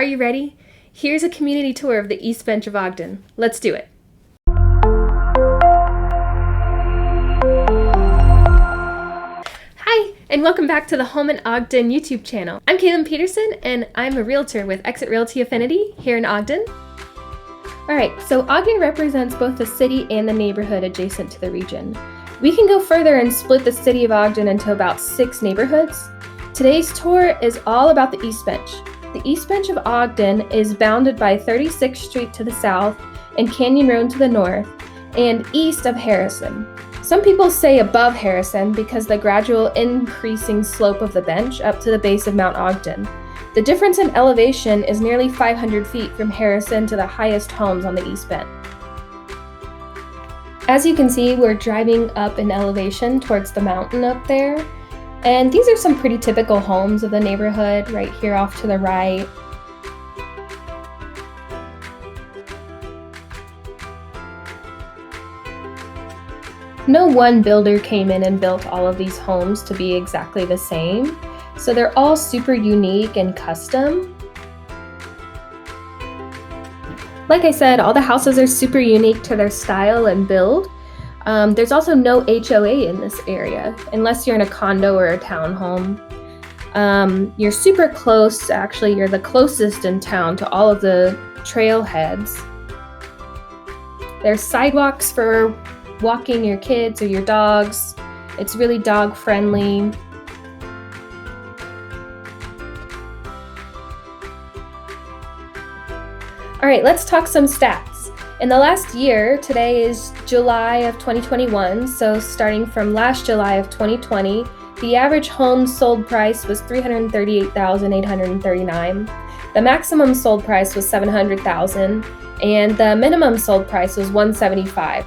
Are you ready? Here's a community tour of the East Bench of Ogden. Let's do it. Hi, and welcome back to the Home in Ogden YouTube channel. I'm Petersen, and I'm a realtor with Exit Realty Affinity here in Ogden. Alright, so Ogden represents both the city and the neighborhood adjacent to the region. We can go further and split the city of Ogden into about 6 neighborhoods. Today's tour is all about the East Bench. The East Bench of Ogden is bounded by 36th Street to the south and Canyon Road to the north, and east of Harrison. Some people say above Harrison because the gradual increasing slope of the bench up to the base of Mount Ogden. The difference in elevation is nearly 500 feet from Harrison to the highest homes on the East Bench. As you can see, we're driving up in elevation towards the mountain up there. And these are some pretty typical homes of the neighborhood right here off to the right. No one builder came in and built all of these homes to be exactly the same, so they're all super unique and custom. Like I said, all the houses are super unique to their style and build. There's also no HOA in this area, unless you're in a condo or a townhome. You're super close, actually, you're the closest in town to all of the trailheads. There's sidewalks for walking your kids or your dogs. It's really dog friendly. All right, let's talk some stats. In the last year, today is July of 2021, so starting from last July of 2020, the average home sold price was $338,839. The maximum sold price was $700,000, and the minimum sold price was $175,000.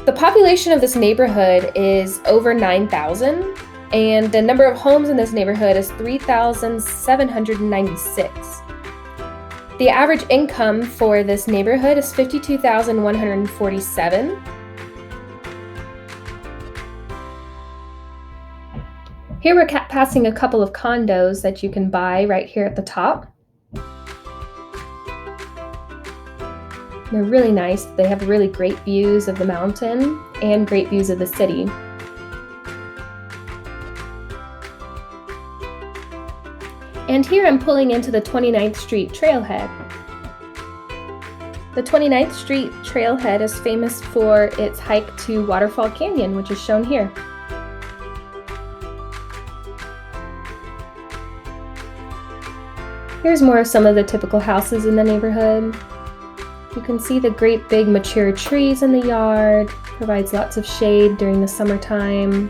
The population of this neighborhood is over 9,000, and the number of homes in this neighborhood is 3,796. The average income for this neighborhood is $52,147. Here we're passing a couple of condos that you can buy right here at the top. They're really nice. They have really great views of the mountain and great views of the city. And here I'm pulling into the 29th Street trailhead. The 29th Street trailhead is famous for its hike to Waterfall Canyon, which is shown here. Here's more of some of the typical houses in the neighborhood. You can see the great big mature trees in the yard, provides lots of shade during the summertime.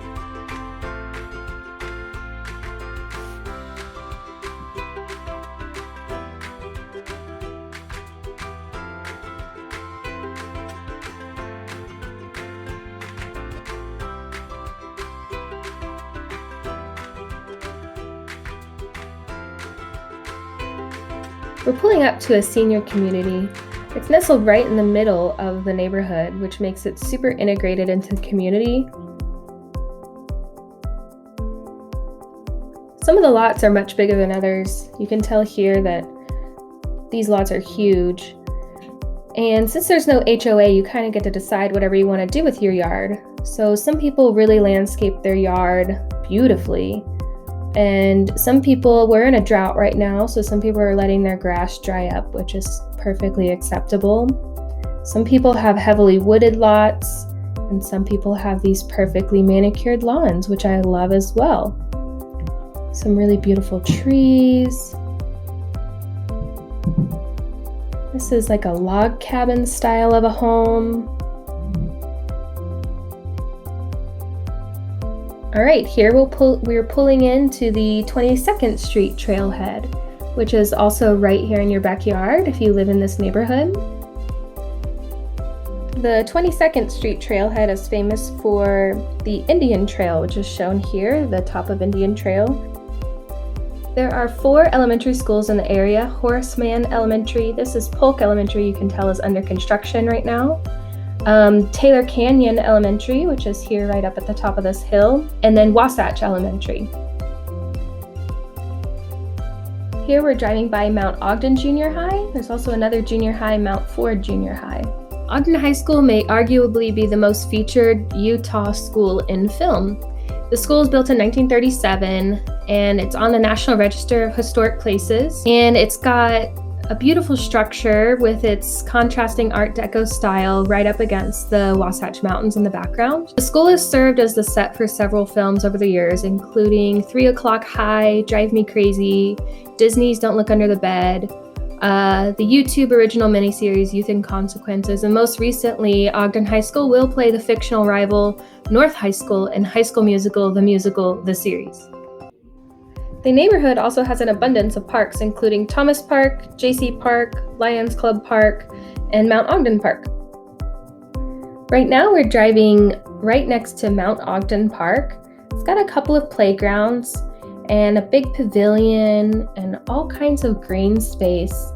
We're pulling up to a senior community. It's nestled right in the middle of the neighborhood, which makes it super integrated into the community. Some of the lots are much bigger than others. You can tell here that these lots are huge. And since there's no HOA, you kind of get to decide whatever you want to do with your yard. So some people really landscape their yard beautifully. And some people, we're in a drought right now, so some people are letting their grass dry up, which is perfectly acceptable. Some people have heavily wooded lots, and some people have these perfectly manicured lawns, which I love as well. Some really beautiful trees. This is like a log cabin style of a home. All right, here we're pulling into the 22nd Street trailhead, which is also right here in your backyard if you live in this neighborhood. The 22nd Street trailhead is famous for the Indian Trail, which is shown here, the top of Indian Trail. There are 4 elementary schools in the area. Horseman Elementary, this is Polk Elementary, you can tell is under construction right now. Taylor Canyon Elementary, which is here right up at the top of this hill, and then Wasatch Elementary. Here we're driving by Mount Ogden Junior High. There's also another junior high, Mount Ford Junior High. Ogden High School may arguably be the most featured Utah school in film. The school was built in 1937 and it's on the National Register of Historic Places, and it's got a beautiful structure with its contrasting Art Deco style right up against the Wasatch Mountains in the background. The school has served as the set for several films over the years, including 3 O'Clock High, Drive Me Crazy, Disney's Don't Look Under the Bed, the YouTube original miniseries Youth and Consequences, and most recently, Ogden High School will play the fictional rival North High School in High School Musical, the series. The neighborhood also has an abundance of parks, including Thomas Park, JC Park, Lions Club Park, and Mount Ogden Park. Right now we're driving right next to Mount Ogden Park. It's got a couple of playgrounds and a big pavilion and all kinds of green space.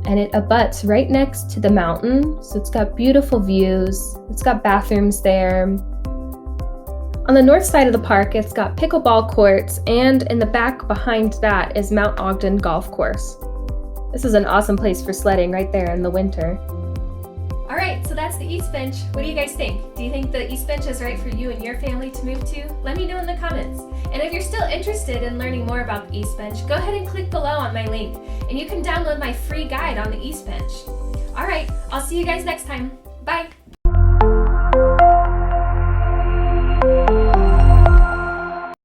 And it abuts right next to the mountain, so it's got beautiful views. It's got bathrooms there. On the north side of the park, it's got pickleball courts, and in the back behind that is Mount Ogden Golf Course. This is an awesome place for sledding right there in the winter. All right, so that's the East Bench. What do you guys think? Do you think the East Bench is right for you and your family to move to? Let me know in the comments. And if you're still interested in learning more about the East Bench, go ahead and click below on my link, and you can download my free guide on the East Bench. All right, I'll see you guys next time. Bye.